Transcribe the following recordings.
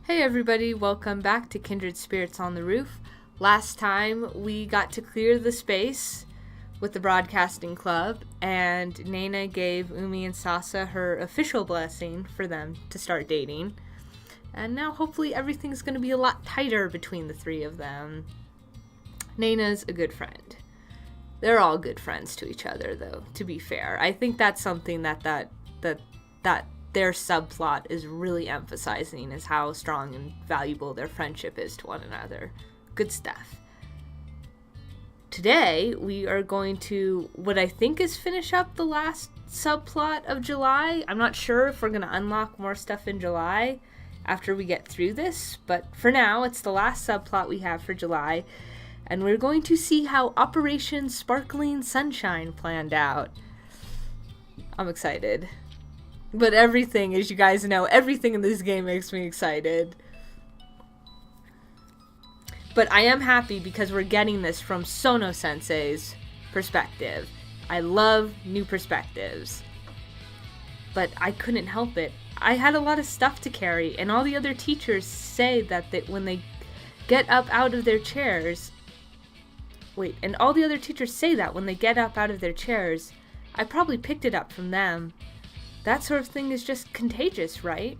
Hey everybody, welcome back to Kindred Spirits on the Roof. Last time we got to clear the space with the Broadcasting Club, and Nana gave Umi and Sasa her official blessing for them to start dating. And now hopefully everything's going to be a lot tighter between the three of them. Nana's a good friend. They're all good friends to each other, though, to be fair. I think that's something that their subplot is really emphasizing, is how strong and valuable their friendship is to one another. Good stuff. Today, we are going to, what I think is finish up the last subplot of July. I'm not sure if we're going to unlock more stuff in July after we get through this, but for now, it's the last subplot we have for July, and we're going to see how Operation Sparkling Sunshine planned out. I'm excited. But everything, as you guys know, everything in this game makes me excited. But I am happy because we're getting this from Sono-sensei's perspective. I love new perspectives. But I couldn't help it. I had a lot of stuff to carry, and all the other teachers say that when they get up out of their chairs... and all the other teachers say that when they get up out of their chairs, I probably picked it up from them. That sort of thing is just contagious, right?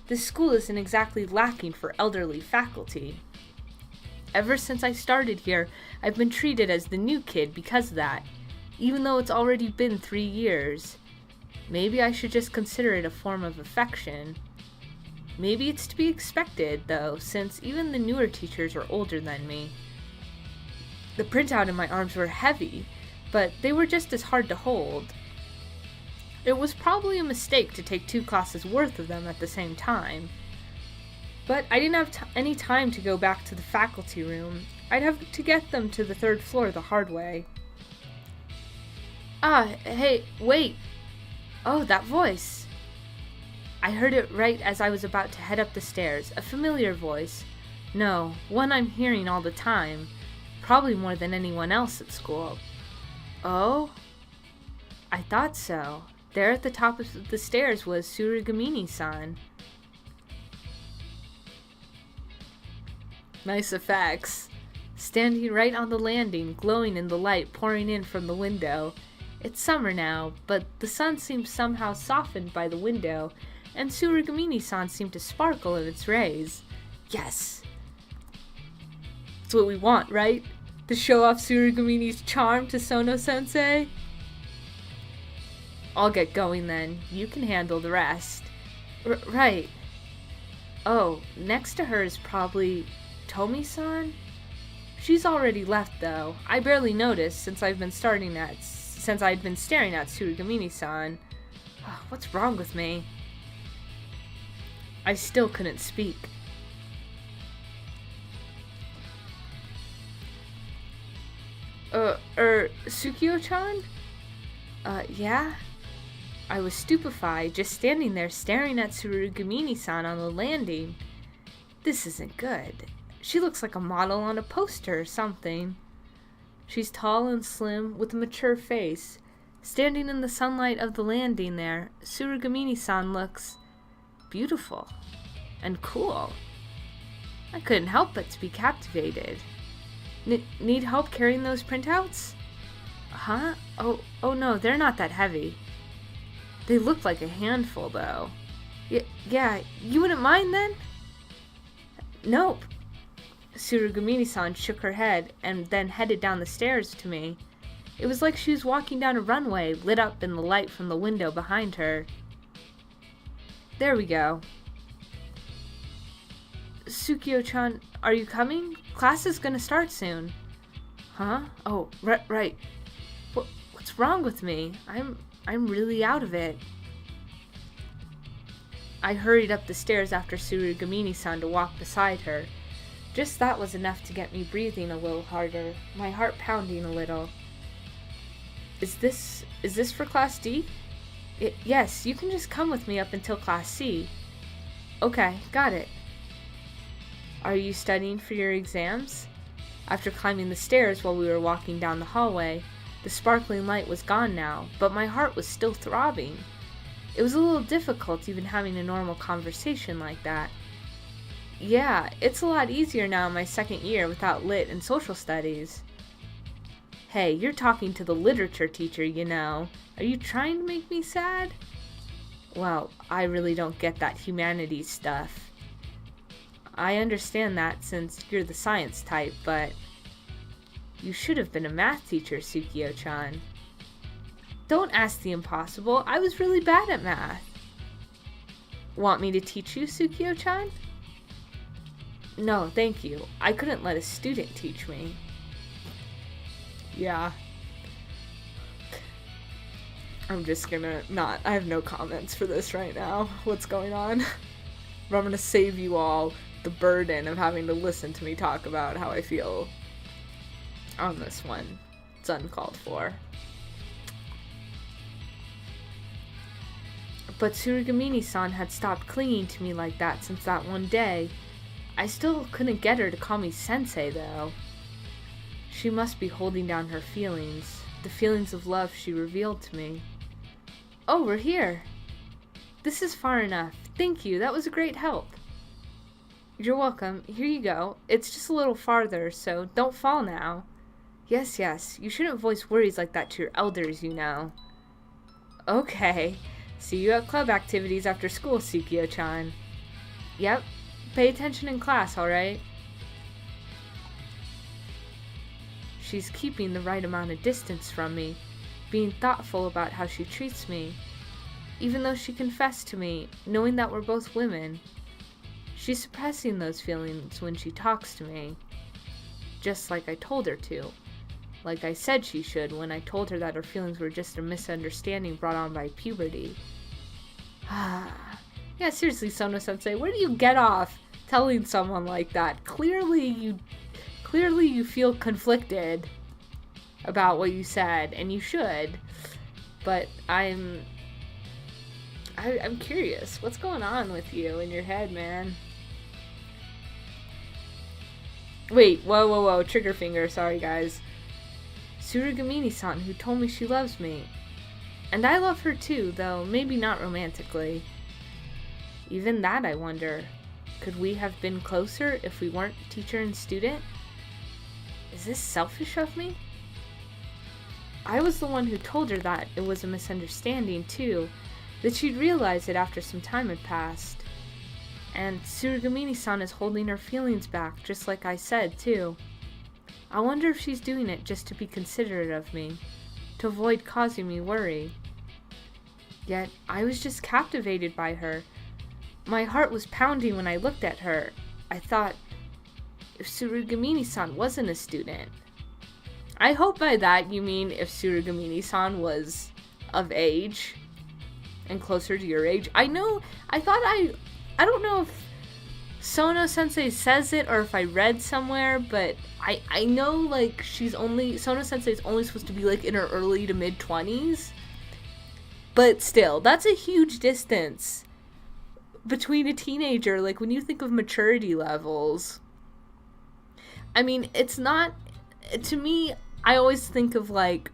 This school isn't exactly lacking for elderly faculty. Ever since I started here, I've been treated as the new kid because of that, even though it's already been 3 years. Maybe I should just consider it a form of affection. Maybe it's to be expected, though, since even the newer teachers are older than me. The printout in my arms were heavy, but they were just as hard to hold. It was probably a mistake to take 2 classes worth of them at the same time. But I didn't have any time to go back to the faculty room. I'd have to get them to the 3rd floor the hard way. Hey, wait! Oh, that voice! I heard it right as I was about to head up the stairs, a familiar voice. No, one I'm hearing all the time. Probably more than anyone else at school. Oh? I thought so. There at the top of the stairs was Yurirei-san. Nice effects. Standing right on the landing, glowing in the light pouring in from the window. It's summer now, but the sun seems somehow softened by the window, and Yurirei-san seemed to sparkle in its rays. Yes! That's what we want, right? To show off Yurirei-san's charm to Sono-sensei? I'll get going then. You can handle the rest. Right. Oh, next to her is probably Tomi-san? She's already left, though. I barely noticed since I'd been staring at Yurirei-san. What's wrong with me? I still couldn't speak. Tsukuyo-chan? Yeah? I was stupefied, just standing there staring at Yurirei-san on the landing. This isn't good. She looks like a model on a poster or something. She's tall and slim, with a mature face. Standing in the sunlight of the landing there, Yurirei-san looks beautiful and cool. I couldn't help but to be captivated. Need help carrying those printouts? Huh? Oh no, they're not that heavy. They look like a handful, though. Yeah, you wouldn't mind then? Nope. Yurirei-san shook her head and then headed down the stairs to me. It was like she was walking down a runway lit up in the light from the window behind her. There we go. Tsukuyo-chan, are you coming? Class is gonna start soon. Huh? Oh, right. What's wrong with me? I'm really out of it. I hurried up the stairs after Yurirei-san to walk beside her. Just that was enough to get me breathing a little harder, my heart pounding a little. Is this for Class D? Yes, you can just come with me up until Class C. Okay, got it. Are you studying for your exams? After climbing the stairs while we were walking down the hallway, the sparkling light was gone now, but my heart was still throbbing. It was a little difficult even having a normal conversation like that. Yeah, it's a lot easier now in my second year without lit and social studies. Hey, you're talking to the literature teacher, you know. Are you trying to make me sad? Well, I really don't get that humanities stuff. I understand that since you're the science type, but you should have been a math teacher, Tsukuyo-chan. Don't ask the impossible. I was really bad at math. Want me to teach you, Tsukuyo-chan? No, thank you. I couldn't let a student teach me. Yeah. I'm just gonna not... I have no comments for this right now. What's going on? But I'm gonna save you all the burden of having to listen to me talk about how I feel on this one. It's uncalled for. But Tsurugamini-san had stopped clinging to me like that since that one day. I still couldn't get her to call me sensei, though. She must be holding down her feelings, the feelings of love she revealed to me. Oh, we're here. This is far enough. Thank you, that was a great help. You're welcome. Here you go. It's just a little farther, so don't fall now. Yes, you shouldn't voice worries like that to your elders, you know. Okay. See you at club activities after school, Tsukuyo-chan. Yep. Pay attention in class, alright? She's keeping the right amount of distance from me, being thoughtful about how she treats me. Even though she confessed to me, knowing that we're both women, she's suppressing those feelings when she talks to me. Just like I told her to. Like I said she should when I told her that her feelings were just a misunderstanding brought on by puberty. Yeah, seriously, Sono-sensei, where do you get off telling someone like that? Clearly you feel conflicted about what you said, and you should. But I'm curious. What's going on with you in your head, man? Wait, whoa, trigger finger, sorry guys. Tsurugamini-san, who told me she loves me. And I love her too, though maybe not romantically. Even that, I wonder. Could we have been closer if we weren't teacher and student? Is this selfish of me? I was the one who told her that it was a misunderstanding too, that she'd realize it after some time had passed. And Tsurugamini-san is holding her feelings back, just like I said too. I wonder if she's doing it just to be considerate of me, to avoid causing me worry. Yet, I was just captivated by her. My heart was pounding when I looked at her. I thought, if Tsurugamini-san wasn't a student. I hope by that you mean if Tsurugamini-san was of age and closer to your age. I don't know if Sono-sensei says it or if I read somewhere, but I know like Sono-sensei is only supposed to be like in her early to mid 20s. But still, that's a huge distance between a teenager, like when you think of maturity levels. I mean, it's not, to me, I always think of like,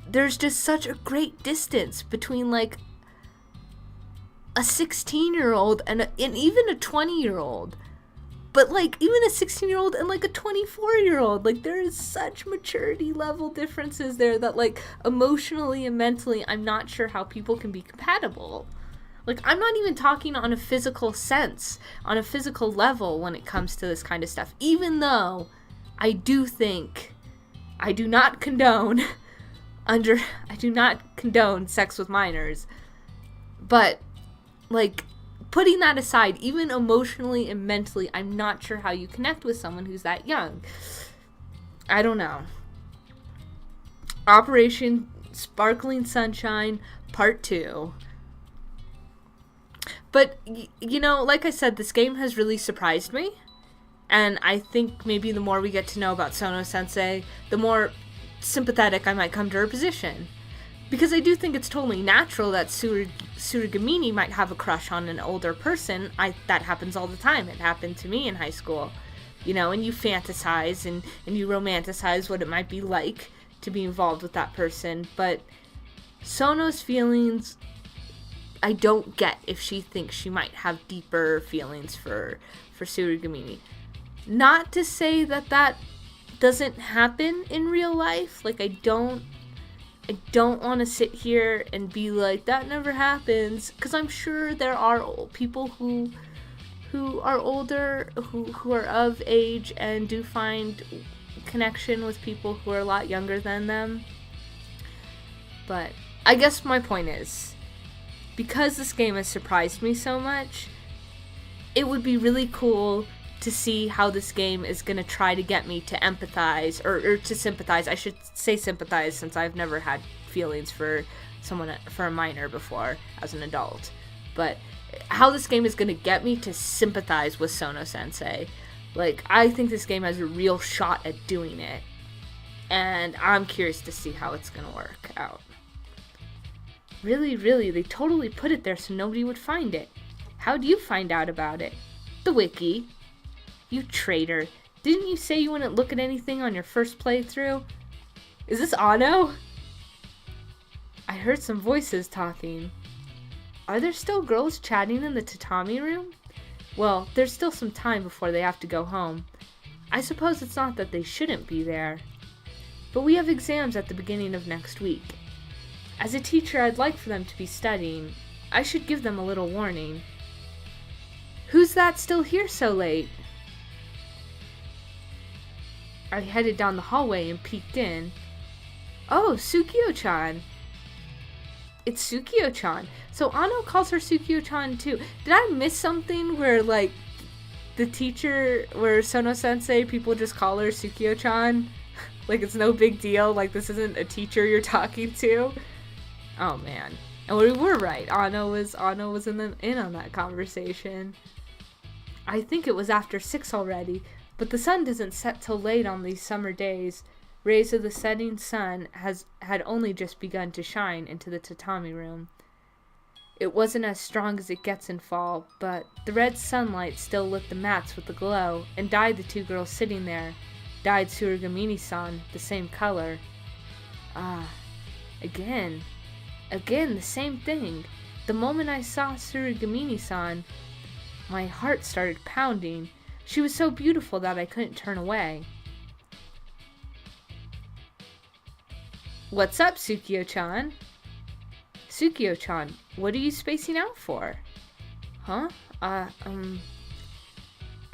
there's just such a great distance between like a 16-year-old and even a 20-year-old. But like even a 16-year-old and like a 24-year-old, like there is such maturity level differences there that like emotionally and mentally, I'm not sure how people can be compatible. Like I'm not even talking on a physical sense, on a physical level when it comes to this kind of stuff. Even though I do not condone sex with minors. But like putting that aside, even emotionally and mentally, I'm not sure how you connect with someone who's that young. I don't know. Operation Sparkling Sunshine Part 2. But, you know, like I said, this game has really surprised me. And I think maybe the more we get to know about Sono-sensei, the more sympathetic I might come to her position. Because I do think it's totally natural that Tsurugamini might have a crush on an older person. That happens all the time. It happened to me in high school. You know, and you fantasize and you romanticize what it might be like to be involved with that person. But Sono's feelings, I don't get if she thinks she might have deeper feelings for Tsurugamini. Not to say that that doesn't happen in real life. Like, I don't want to sit here and be like, that never happens, because I'm sure there are people who are older, who are of age and do find connection with people who are a lot younger than them. But I guess my point is, because this game has surprised me so much, it would be really cool to see how this game is going to try to get me to empathize, or to sympathize. I should say sympathize, since I've never had feelings for a minor before as an adult. But how this game is going to get me to sympathize with Sono-sensei. Like, I think this game has a real shot at doing it. And I'm curious to see how it's going to work out. Really, they totally put it there so nobody would find it. How do you find out about it? The wiki. You traitor. Didn't you say you wouldn't look at anything on your first playthrough? Is this Ano? I heard some voices talking. Are there still girls chatting in the tatami room? Well, there's still some time before they have to go home. I suppose it's not that they shouldn't be there. But we have exams at the beginning of next week. As a teacher, I'd like for them to be studying. I should give them a little warning. Who's that still here so late? I headed down the hallway and peeked in. Oh, Tsukuyo-chan. It's Tsukuyo-chan. So Ano calls her Tsukuyo-chan too. Did I miss something where, like, the teacher, where Sono-sensei, people just call her Tsukuyo-chan? Like, it's no big deal. Like, this isn't a teacher you're talking to. Oh, man. And we were right. Ano was in on that conversation. I think it was after 6 already, but the sun doesn't set till late on these summer days. Rays of the setting sun had only just begun to shine into the tatami room. It wasn't as strong as it gets in fall, but the red sunlight still lit the mats with a glow and dyed the two girls sitting there, dyed Tsurugamini-san the same color. Ah, again the same thing. The moment I saw Tsurugamini-san, my heart started pounding. She was so beautiful that I couldn't turn away. What's up, Tsukuyo-chan? Tsukuyo-chan, what are you spacing out for? Huh? I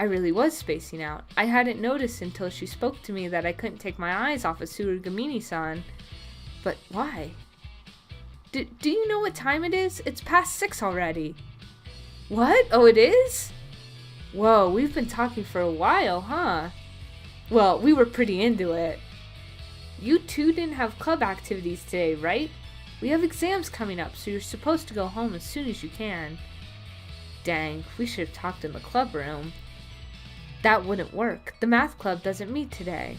really was spacing out. I hadn't noticed until she spoke to me that I couldn't take my eyes off of Tsurugamini-san. But why? Do you know what time it is? It's past 6 already. What? Oh, it is? Whoa, we've been talking for a while, huh? Well, we were pretty into it. You two didn't have club activities today, right? We have exams coming up, so you're supposed to go home as soon as you can. Dang, we should have talked in the club room. That wouldn't work. The math club doesn't meet today.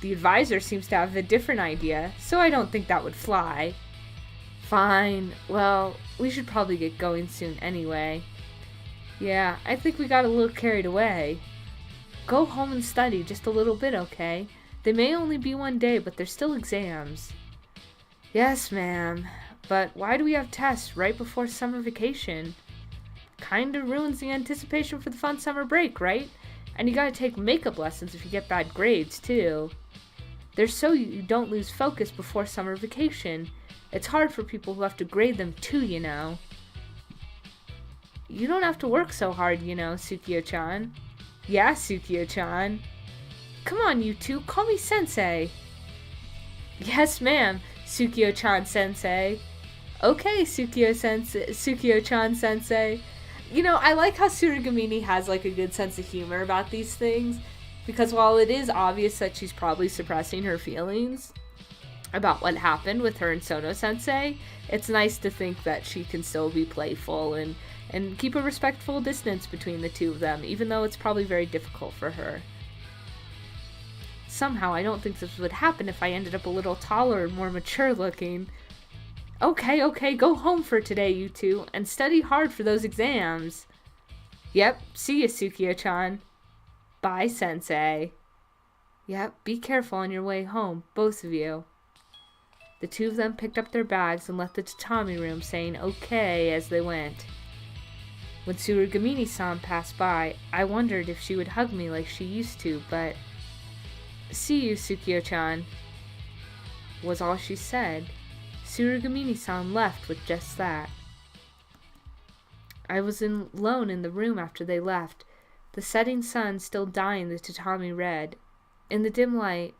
The advisor seems to have a different idea, so I don't think that would fly. Fine. Well, we should probably get going soon anyway. Yeah, I think we got a little carried away. Go home and study just a little bit, okay? They may only be one day, but they're still exams. Yes, ma'am. But why do we have tests right before summer vacation? Kinda ruins the anticipation for the fun summer break, right? And you gotta take makeup lessons if you get bad grades, too. They're so you don't lose focus before summer vacation. It's hard for people who have to grade them too, you know. You don't have to work so hard, you know, Tsukuyo-chan. Yeah, Tsukuyo-chan. Come on, you two, call me sensei. Yes, ma'am, Tsukuyo-chan sensei. Okay, Tsukuyo-chan sensei. You know, I like how Tsurugamini has, like, a good sense of humor about these things. Because while it is obvious that she's probably suppressing her feelings about what happened with her and Sono-sensei, it's nice to think that she can still be playful and keep a respectful distance between the two of them, even though it's probably very difficult for her. Somehow, I don't think this would happen if I ended up a little taller and more mature looking. Okay, go home for today, you two, and study hard for those exams. Yep, see ya, Tsukuyo-chan. Bye, sensei. Yep, be careful on your way home, both of you. The two of them picked up their bags and left the tatami room, saying okay as they went. When Tsurugamini-san passed by, I wondered if she would hug me like she used to, but "See you, Tsukuyo-chan," was all she said. Tsurugamini-san left with just that. I was alone in the room after they left, the setting sun still dyeing the tatami red. In the dim light,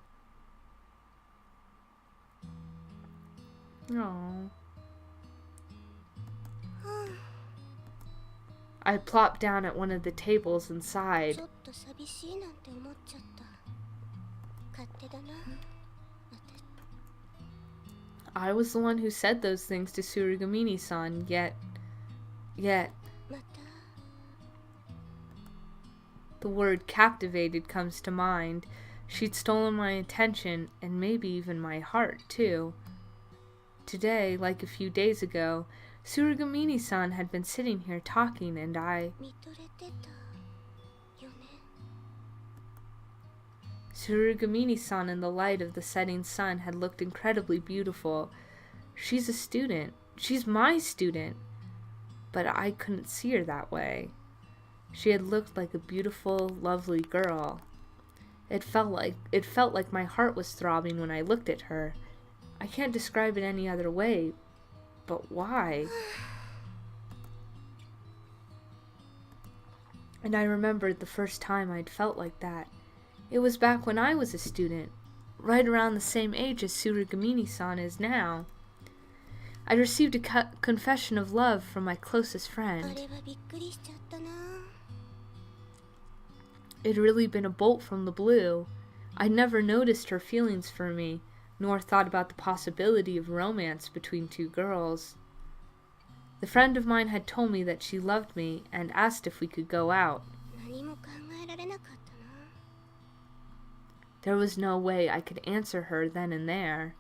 I plopped down at one of the tables and sighed. I was the one who said those things to Tsurugamini-san, yet... The word captivated comes to mind. She'd stolen my attention, and maybe even my heart, too. Today, like a few days ago, Tsurugamini-san had been sitting here talking, and Tsurugamini-san in the light of the setting sun had looked incredibly beautiful. She's a student. She's my student. But I couldn't see her that way. She had looked like a beautiful, lovely girl. It felt like my heart was throbbing when I looked at her. I can't describe it any other way. But why? And I remembered the first time I'd felt like that. It was back when I was a student, right around the same age as Tsurugamini-san is now. I'd received a confession of love from my closest friend. It'd really been a bolt from the blue. I'd never noticed her feelings for me, nor thought about the possibility of romance between two girls. The friend of mine had told me that she loved me and asked if we could go out. There was no way I could answer her then and there.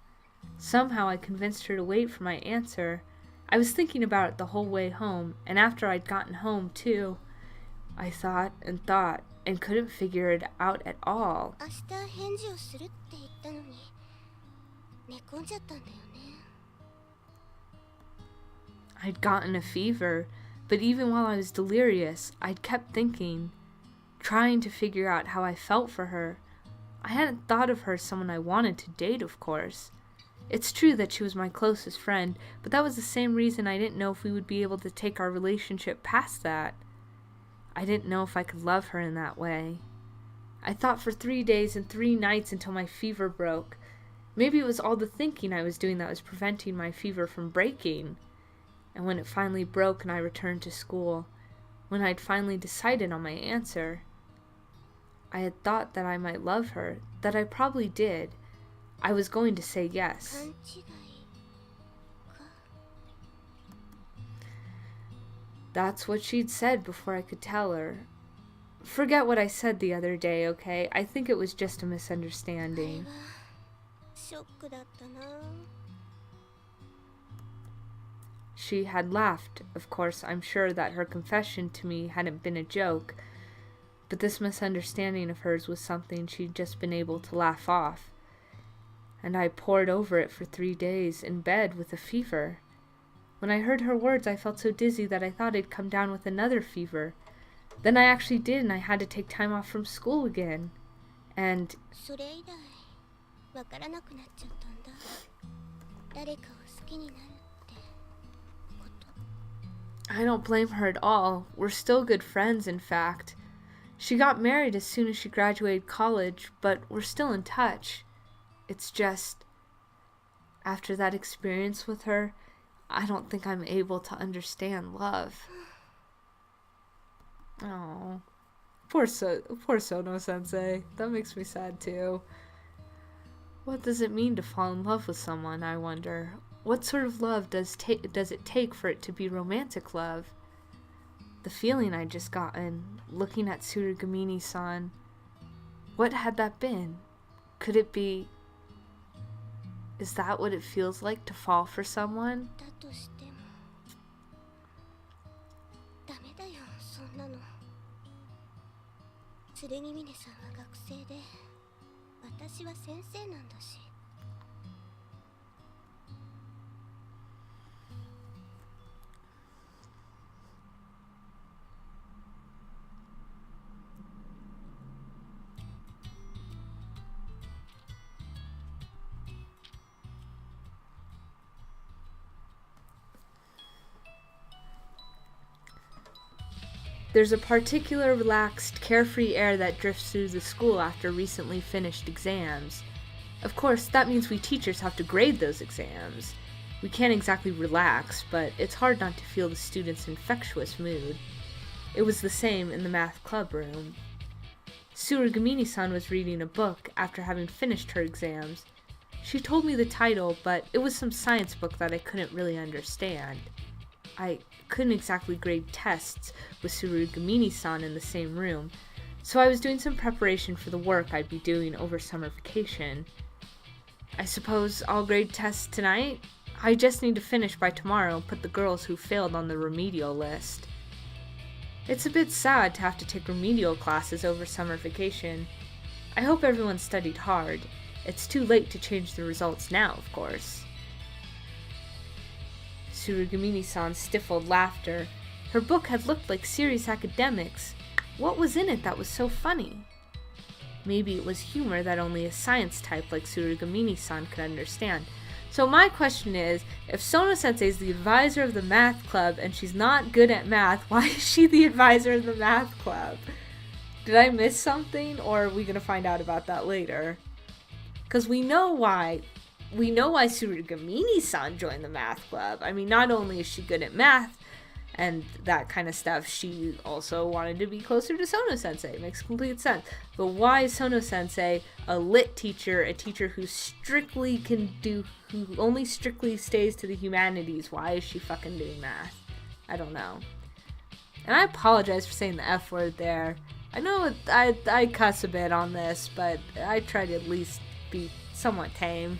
Somehow I convinced her to wait for my answer. I was thinking about it the whole way home, and after I'd gotten home, too. I thought and couldn't figure it out at all. I'd gotten a fever, but even while I was delirious, I'd kept thinking, trying to figure out how I felt for her. I hadn't thought of her as someone I wanted to date, of course. It's true that she was my closest friend, but that was the same reason I didn't know if we would be able to take our relationship past that. I didn't know if I could love her in that way. I thought for 3 days and 3 nights until my fever broke. Maybe it was all the thinking I was doing that was preventing my fever from breaking. And when it finally broke and I returned to school, when I'd finally decided on my answer, I had thought that I might love her, that I probably did. I was going to say yes. That's what she'd said before I could tell her. Forget what I said the other day, okay? I think it was just a misunderstanding. She had laughed. Of course, I'm sure that her confession to me hadn't been a joke, but this misunderstanding of hers was something she'd just been able to laugh off. And I pored over it for 3 days in bed with a fever. When I heard her words, I felt so dizzy that I thought I'd come down with another fever. Then I actually did, and I had to take time off from school again. And I don't blame her at all. We're still good friends, in fact. She got married as soon as she graduated college, but we're still in touch. It's just, after that experience with her, I don't think I'm able to understand love. Oh, poor Sono-sensei. That makes me sad too. What does it mean to fall in love with someone, I wonder? What sort of love does it take for it to be romantic love? The feeling I'd just gotten, looking at Tsurugamini-san, what had that been? Could it be... Is that what it feels like to fall for someone? There's a particular relaxed, carefree air that drifts through the school after recently finished exams. Of course, that means we teachers have to grade those exams. We can't exactly relax, but it's hard not to feel the students' infectious mood. It was the same in the math club room. Tsurugamini-san was reading a book after having finished her exams. She told me the title, but it was some science book that I couldn't really understand. I couldn't exactly grade tests with Tsurugamini-san in the same room, so I was doing some preparation for the work I'd be doing over summer vacation. I suppose I'll grade tests tonight? I just need to finish by tomorrow and put the girls who failed on the remedial list. It's a bit sad to have to take remedial classes over summer vacation. I hope everyone studied hard. It's too late to change the results now, of course. Tsurugamini-san stifled laughter. Her book had looked like serious academics. What was in it that was so funny? Maybe it was humor that only a science type like Tsurugamini-san could understand. So my question is, if Sono-sensei is the advisor of the math club and she's not good at math, why is she the advisor of the math club? Did I miss something, or are we going to find out about that later? Because we know why Tsurugamini-san joined the math club. I mean, not only is she good at math and that kind of stuff, she also wanted to be closer to Sono-sensei. It makes complete sense. But why is Sono-sensei a lit teacher, a teacher who only strictly stays to the humanities? Why is she fucking doing math? I don't know. And I apologize for saying the F word there. I know I cuss a bit on this, but I try to at least be somewhat tame.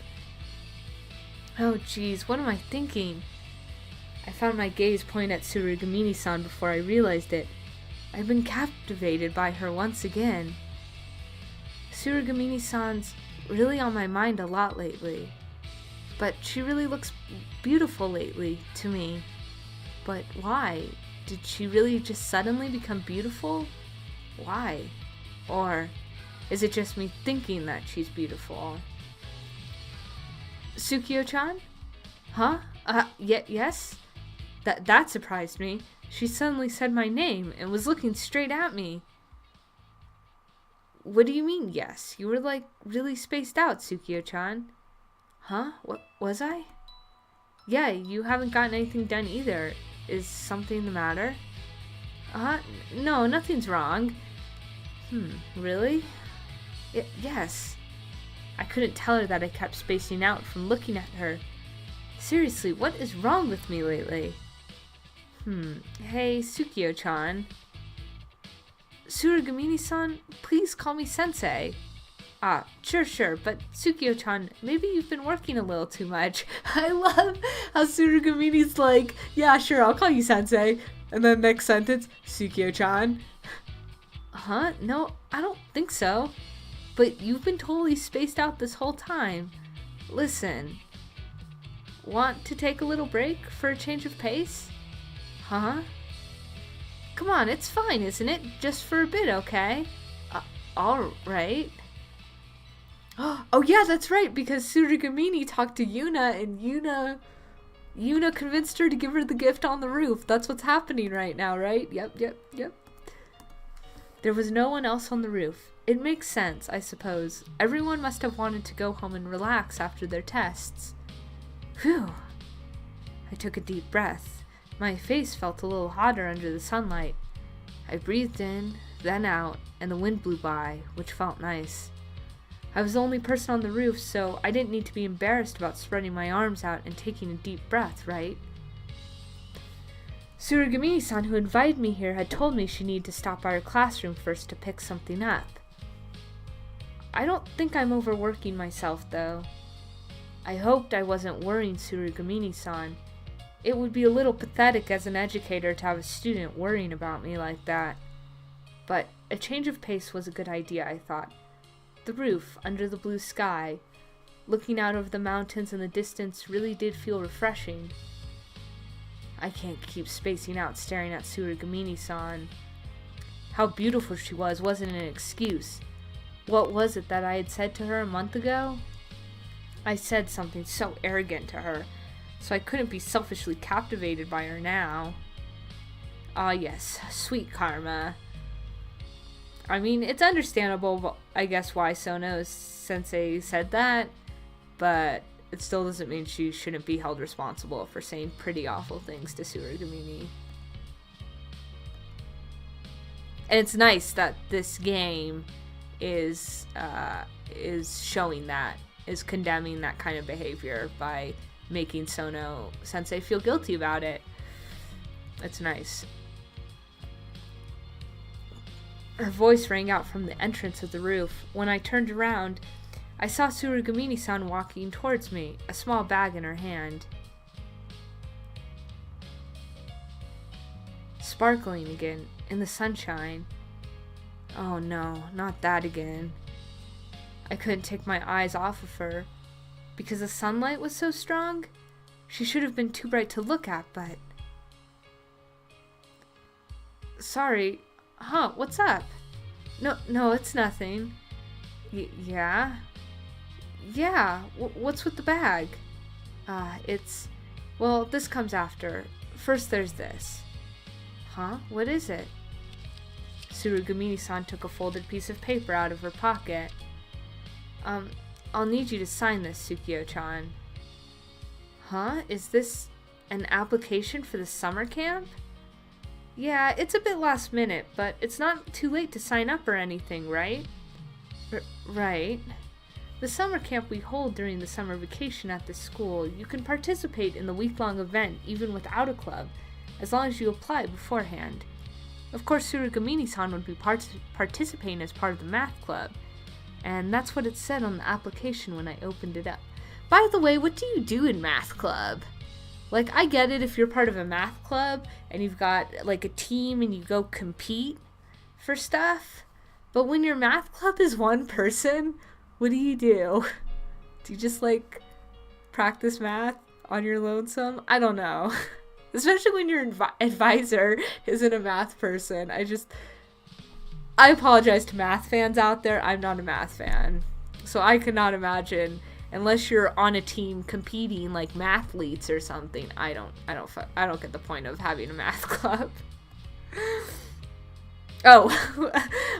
Oh geez, what am I thinking? I found my gaze point at Tsurugamini-san before I realized it. I've been captivated by her once again. Tsurugamini-san's really on my mind a lot lately. But she really looks beautiful lately, to me. But why? Did she really just suddenly become beautiful? Why? Or is it just me thinking that she's beautiful? Tsukuyo-chan? Huh? Yes? That surprised me. She suddenly said my name and was looking straight at me. What do you mean, yes? You were, really spaced out, Tsukuyo-chan. Huh? What was I? Yeah, you haven't gotten anything done either. Is something the matter? No, nothing's wrong. Really? Yes. I couldn't tell her that I kept spacing out from looking at her. Seriously, what is wrong with me lately? Hey, Tsukuyo-chan. Tsurugamini-san, please call me sensei. Sure, but Tsukuyo-chan, maybe you've been working a little too much. I love how Tsurugamini's like, yeah, sure, I'll call you sensei. And then next sentence, Tsukuyo-chan. Huh? No, I don't think so. But you've been totally spaced out this whole time. Listen. Want to take a little break for a change of pace? Huh? Come on, it's fine, isn't it? Just for a bit, okay? Alright. Oh yeah, that's right, because Tsurugamini talked to Yuna, and Yuna convinced her to give her the gift on the roof. That's what's happening right now, right? Yep. There was no one else on the roof. It makes sense, I suppose. Everyone must have wanted to go home and relax after their tests. Phew. I took a deep breath. My face felt a little hotter under the sunlight. I breathed in, then out, and the wind blew by, which felt nice. I was the only person on the roof, so I didn't need to be embarrassed about spreading my arms out and taking a deep breath, right? Tsurugamini-san, who invited me here, had told me she needed to stop by her classroom first to pick something up. I don't think I'm overworking myself, though. I hoped I wasn't worrying Tsurugamini-san. It would be a little pathetic as an educator to have a student worrying about me like that. But a change of pace was a good idea, I thought. The roof, under the blue sky, looking out over the mountains in the distance really did feel refreshing. I can't keep spacing out staring at Tsurugamini-san. How beautiful she was wasn't an excuse. What was it that I had said to her a month ago? I said something so arrogant to her, so I couldn't be selfishly captivated by her now. Ah, yes, sweet karma. I mean, it's understandable, I guess, why Sono-sensei said that, but it still doesn't mean she shouldn't be held responsible for saying pretty awful things to Tsurugamini. And it's nice that this game is showing that, is condemning that kind of behavior by making Sono-sensei feel guilty about it. It's nice. Her voice rang out from the entrance of the roof. When I turned around, I saw Tsurugamini-san walking towards me, a small bag in her hand. Sparkling again, in the sunshine. Oh no, not that again. I couldn't take my eyes off of her. Because the sunlight was so strong? She should have been too bright to look at, but... Sorry. Huh, what's up? No, it's nothing. Yeah? Yeah, what's with the bag? Well, this comes after. First there's this. Huh? What is it? Tsurugamini-san took a folded piece of paper out of her pocket. I'll need you to sign this, Tsukuyo-chan. Huh? Is this an application for the summer camp? Yeah, it's a bit last minute, but it's not too late to sign up or anything, right? Right. The summer camp we hold during the summer vacation at this school, you can participate in the week-long event even without a club, as long as you apply beforehand. Of course, Tsurugamini-san would be participating as part of the math club, and that's what it said on the application when I opened it up. By the way, what do you do in math club? Like, I get it if you're part of a math club and you've got, like, a team and you go compete for stuff. But when your math club is one person, what do you do? Do you just, like, practice math on your lonesome? I don't know. Especially when your advisor isn't a math person. I apologize to math fans out there. I'm not a math fan. So I could not imagine... Unless you're on a team competing like mathletes or something, I don't get the point of having a math club. Oh,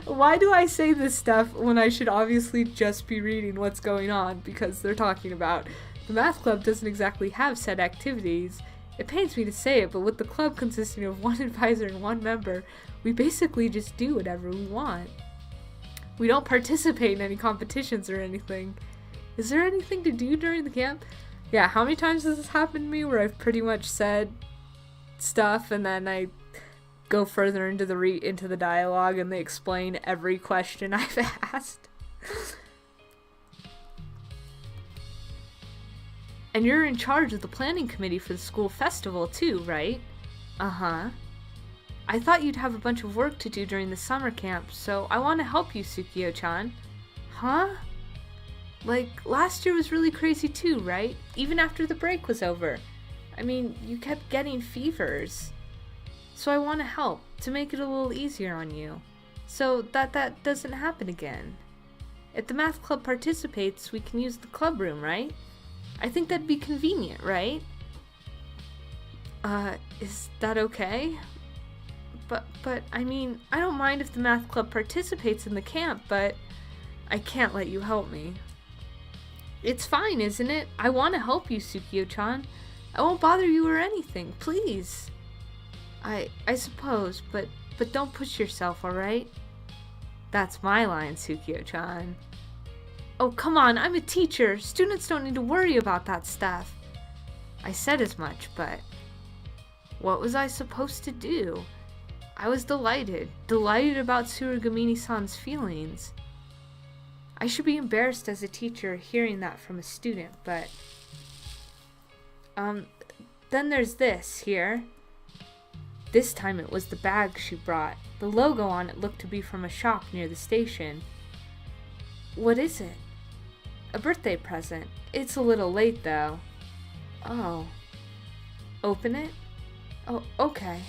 why do I say this stuff when I should obviously just be reading what's going on? Because they're talking about the math club doesn't exactly have set activities. It pains me to say it, but with the club consisting of one advisor and one member, we basically just do whatever we want. We don't participate in any competitions or anything. Is there anything to do during the camp? Yeah, how many times has this happened to me where I've pretty much said stuff and then I go further into the dialogue and they explain every question I've asked? And you're in charge of the planning committee for the school festival too, right? Uh-huh. I thought you'd have a bunch of work to do during the summer camp, so I want to help you, Tsukuyo-chan. Huh? Like, last year was really crazy too, right? Even after the break was over. I mean, you kept getting fevers. So I want to help, to make it a little easier on you. So that doesn't happen again. If the math club participates, we can use the club room, right? I think that'd be convenient, right? Is that okay? But, I mean, I don't mind if the math club participates in the camp, but I can't let you help me. It's fine, isn't it? I want to help you, Tsukuyo-chan. I won't bother you or anything, please. I suppose, but don't push yourself, alright? That's my line, Tsukuyo-chan. Oh, come on, I'm a teacher. Students don't need to worry about that stuff. I said as much, but what was I supposed to do? I was delighted about Tsurugamini-san's feelings. I should be embarrassed as a teacher hearing that from a student, but... Then there's this, here. This time it was the bag she brought. The logo on it looked to be from a shop near the station. What is it? A birthday present. It's a little late, though. Oh. Open it? Oh, okay.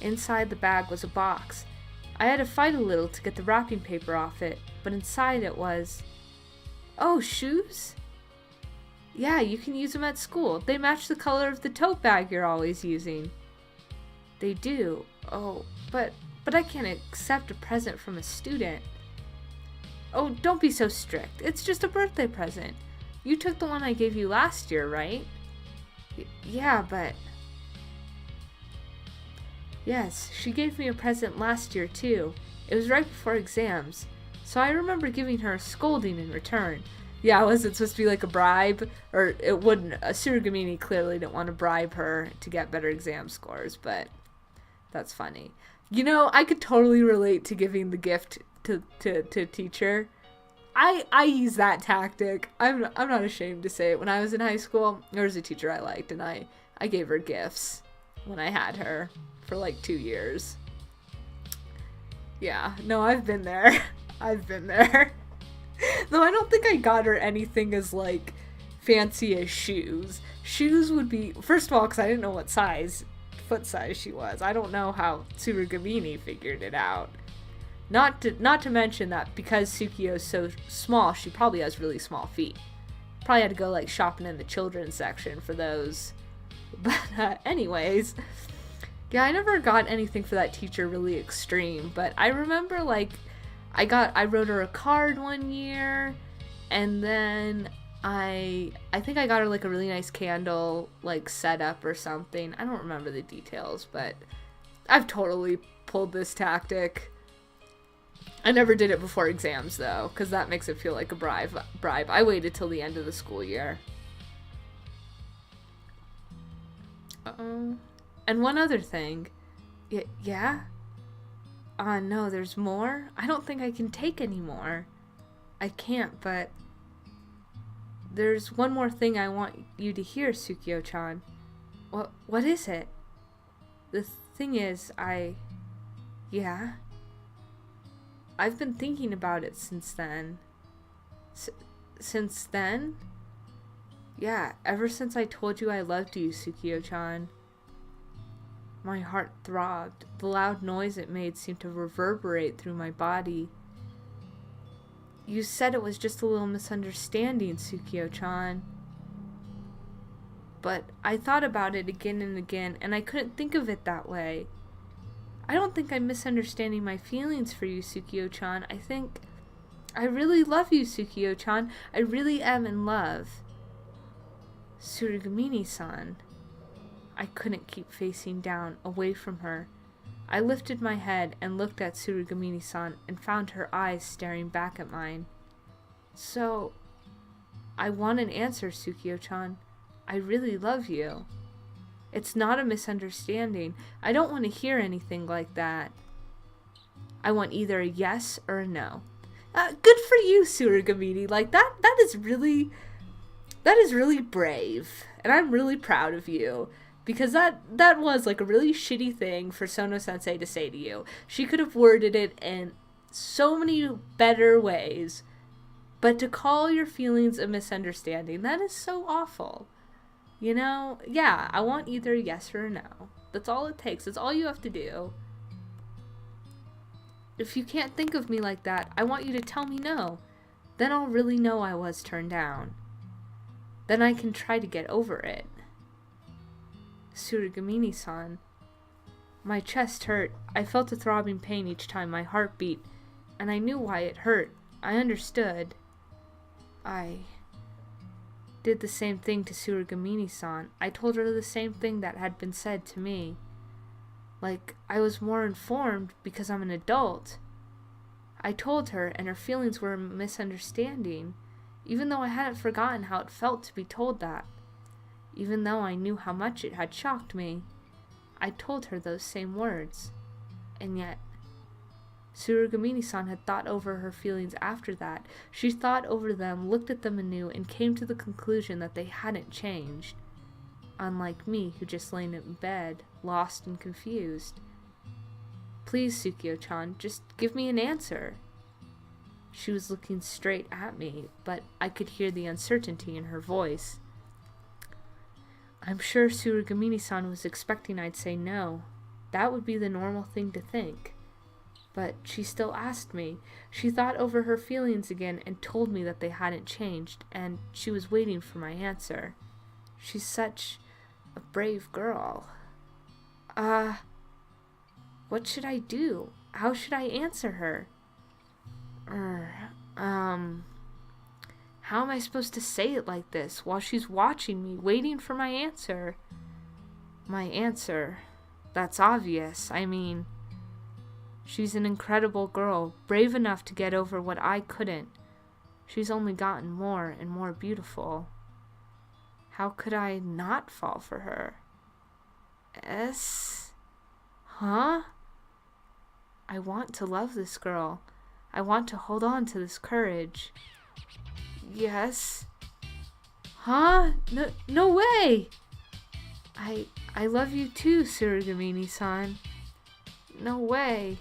Inside the bag was a box. I had to fight a little to get the wrapping paper off it, but inside it was... Oh, shoes? Yeah, you can use them at school. They match the color of the tote bag you're always using. They do. Oh, but I can't accept a present from a student. Oh, don't be so strict. It's just a birthday present. You took the one I gave you last year, right? Yeah, but... Yes, she gave me a present last year, too. It was right before exams, so I remember giving her a scolding in return. Yeah, was it supposed to be like a bribe? Or it wouldn't. Tsurugamini clearly didn't want to bribe her to get better exam scores, but that's funny. You know, I could totally relate to giving the gift to teacher. I use that tactic. I'm not ashamed to say it. When I was in high school, there was a teacher I liked, and I gave her gifts when I had her for like 2 years. Yeah, no, I've been there. I've been there. Though I don't think I got her anything as like fancy as shoes. Shoes would be, first of all, because I didn't know what foot size she was. I don't know how Tsurugamini figured it out. Not to mention that because Tsukuyo's so small, she probably has really small feet. Probably had to go like shopping in the children's section for those. But anyways, yeah, I never got anything for that teacher really extreme. But I remember like I wrote her a card one year, and then I think I got her like a really nice candle like setup or something. I don't remember the details, but I've totally pulled this tactic. I never did it before exams, though, because that makes it feel like a bribe. I waited till the end of the school year. Uh-oh. And one other thing. Yeah? No, there's more? I don't think I can take any more. I can't, but... There's one more thing I want you to hear, Tsukuyo-chan. What is it? The thing is, Yeah? I've been thinking about it since then. Since then? Yeah, ever since I told you I loved you, Tsukuyo-chan. My heart throbbed. The loud noise it made seemed to reverberate through my body. You said it was just a little misunderstanding, Tsukuyo-chan. But I thought about it again and again, and I couldn't think of it that way. I don't think I'm misunderstanding my feelings for you, Tsukuyo-chan. I think I really love you, Tsukuyo-chan. I really am in love. Tsurugamini-san. I couldn't keep facing down, away from her. I lifted my head and looked at Tsurugamini-san and found her eyes staring back at mine. So, I want an answer, Tsukuyo-chan. I really love you. It's not a misunderstanding. I don't want to hear anything like that. I want either a yes or a no. Good for you, Tsurugamini. Like, that is really brave. And I'm really proud of you. Because that was, like, a really shitty thing for Sono-sensei to say to you. She could have worded it in so many better ways. But to call your feelings a misunderstanding, that is so awful. You know, yeah, I want either a yes or a no. That's all it takes. That's all you have to do. If you can't think of me like that, I want you to tell me no. Then I'll really know I was turned down. Then I can try to get over it. Tsurugamini-san. My chest hurt. I felt a throbbing pain each time my heart beat, and I knew why it hurt. I understood. I did the same thing to Tsurugamini-san. I told her the same thing that had been said to me. Like, I was more informed because I'm an adult. I told her, and her feelings were a misunderstanding, even though I hadn't forgotten how it felt to be told that. Even though I knew how much it had shocked me. I told her those same words. And yet, Tsurugamini-san had thought over her feelings after that. She thought over them, looked at them anew, and came to the conclusion that they hadn't changed. Unlike me, who just lay in bed, lost and confused. Please, Tsukuyo-chan, just give me an answer. She was looking straight at me, but I could hear the uncertainty in her voice. I'm sure Tsurugamini-san was expecting I'd say no. That would be the normal thing to think. But she still asked me. She thought over her feelings again and told me that they hadn't changed, and she was waiting for my answer. She's such a brave girl. What should I do? How should I answer her? How am I supposed to say it like this while she's watching me, waiting for my answer? My answer. That's obvious. I mean, she's an incredible girl, brave enough to get over what I couldn't. She's only gotten more and more beautiful. How could I not fall for her? Huh? I want to love this girl. I want to hold on to this courage. Yes. Huh? No way! I love you too, Tsurugamini-san. No way.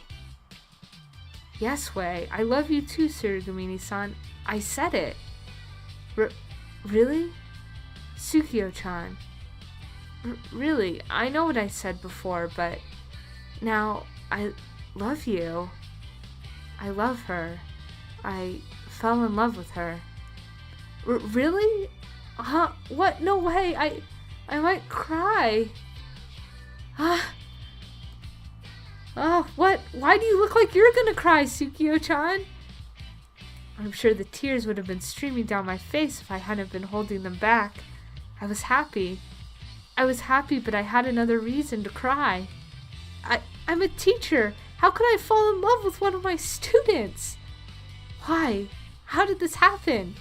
Yes way. I love you too, Tsurugamini-san. I said it. Really? Tsukuyo-chan. Really, I know what I said before, but now I love you. I love her. I fell in love with her. Really? Huh? What? No way. I might cry. What? Why do you look like you're gonna cry, Tsukuyo-chan? I'm sure the tears would have been streaming down my face if I hadn't been holding them back. I was happy, but I had another reason to cry. I'm a teacher. How could I fall in love with one of my students? Why? How did this happen?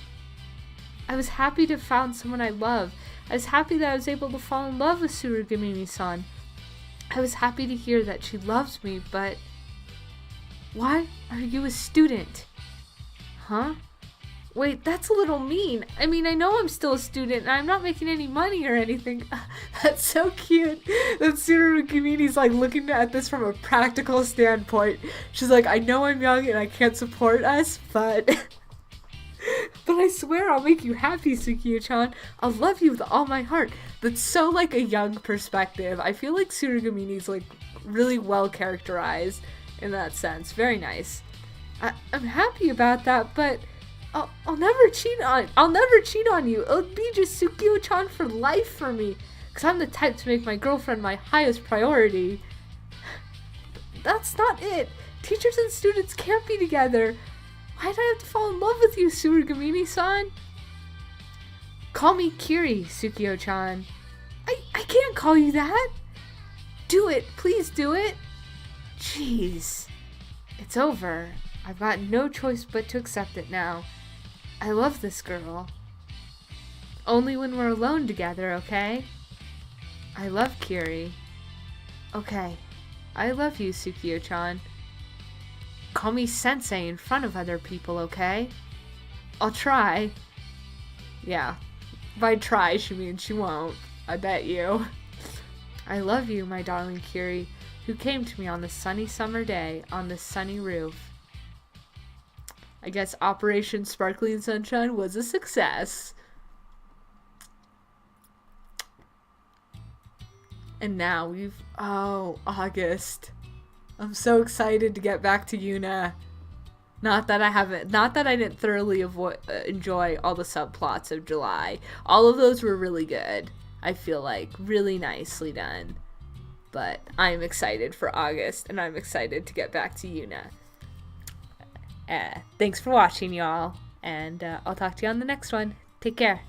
I was happy to have found someone I love. I was happy that I was able to fall in love with Tsurugamini-san. I was happy to hear that she loves me, but why are you a student? Huh? Wait, that's a little mean. I mean, I know I'm still a student and I'm not making any money or anything. That's so cute that Tsurugamini's like looking at this from a practical standpoint. She's like, I know I'm young and I can't support us, but I swear I'll make you happy, Tsukuyo-chan. I'll love you with all my heart. That's so like a young perspective. I feel like Tsurugamini's like really well characterized in that sense. Very nice. I'm happy about that, but I'll never cheat on you. It'll be just Tsukuyo-chan for life for me, because I'm the type to make my girlfriend my highest priority. That's not it. Teachers and students can't be together. Why do I have to fall in love with you, Tsurugamini-san? Call me Kiri, Tsukuyo-chan. I can't call you that. Do it. Please do it. Jeez. It's over. I've got no choice but to accept it now. I love this girl. Only when we're alone together, okay? I love Kiri. Okay. I love you, Tsukuyo-chan. Call me Sensei in front of other people, okay? I'll try. Yeah. By try, she means she won't. I bet you. I love you, my darling Kiri, who came to me on this sunny summer day on this sunny roof. I guess Operation Sparkling Sunshine was a success. And now August. I'm so excited to get back to Yuna. Not that I didn't thoroughly enjoy all the subplots of July. All of those were really good. I feel like really nicely done. But I'm excited for August, and I'm excited to get back to Yuna. Thanks for watching, y'all, and I'll talk to you on the next one. Take care.